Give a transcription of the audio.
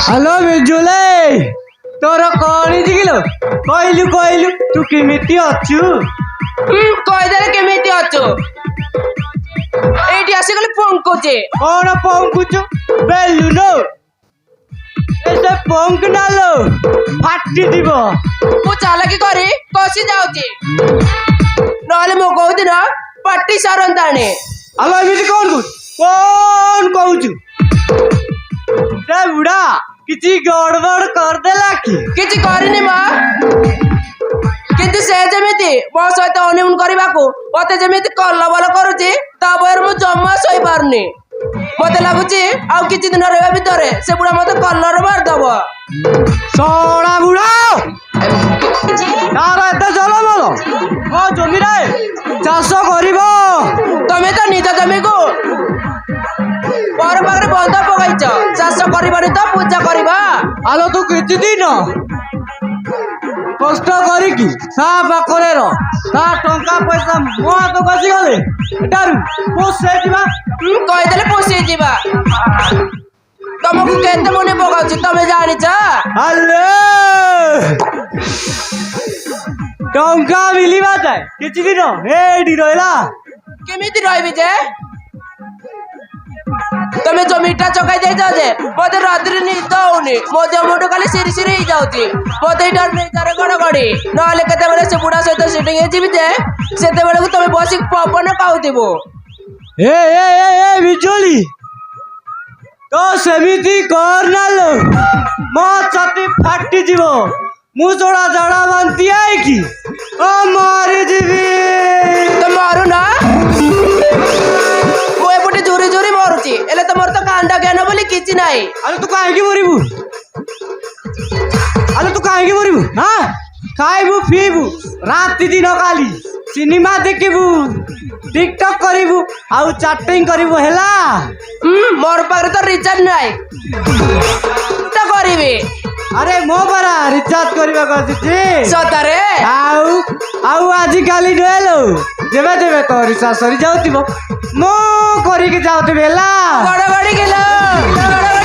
hello बिजुले तोर कौन जिगिलो कहलु कहलु तू केमिति अछु कहदेले केमिति अछु एठी आसी गले पंकुचे कौन पंकुचु बेलुनो ऐसे पंक नालो फाटी दिबो मु चालाकी करी कसी जाउची नहले मो कहूती ना पट्टी सरंताने हेलो एमिति कौन कहूचु रे बुढ़ा किछि गड़बड़ कर देला किछि करिनी मा किंतु से जेमिति मो सहित हनीमून करबाकू मते जेमिति कल्लबल करूची ता बयर मु जम्मा सही पारनी मते लागुची आ किछि दिन रहबा भितरे से बुढ़ा मते कल्लर मार दबो सोड़ा बुढ़ा तार एते चलो बोलो ओ जमी रे चाष करिवो तमे तो निज जमी को पर पाखरे बंध पकाइछ चाष करबानी तो पूजा करबा आलो तू किछि दिन कष्ट करिकी सा पाखरे र ता टंका पैसा मो हाथ बसी गले एटारु पोसे दिबा कहि देले पोसे दिबा तुमको केते मने पकाउछ तमे जानिछ हल्ले टंका मिलिबा जाय किछि दिन एडी रहला केमिति रहबी जे तमे जमीटा चकाई दे जाओ जे मते रात्रि निद होनी मो जमटो खाली सिरी सिरी ही जाउची मते डर नै तारे गड़गड़ी नहले केते बेले से बुढ़ा सहित सेटिंग हे जिबि जे सेते बेले को तमे बसी पवन काउतिबो ए बिजुली तो सेमिति कर नालो मो छाती फाटी जीवो मु जोड़ा जड़ा बांती है कि ओ मारी जीवी तो मारू ना मो एपटे जोरी जोरी मारुची एले तमर तो कांडा ज्ञान बोली किछि नाही अरे तू काहे की मरिबू हां खाइबू पीबू राति दिन काली सिनेमा देखिबू टिकटॉक करिबू आउ चैटिंग करिबू हेला मोर पाखरे तो रिचार्ज नाही तो करिबे अरे मो पारा रिचार्ज करबा कसिछि सतारे आउ आजि काली नेलो जेबे जेबे तो रिचार्ज सरी जाउतिबो मो करी के जाउतिबे हेला गड़गड़ी गेलो गड़गड़ी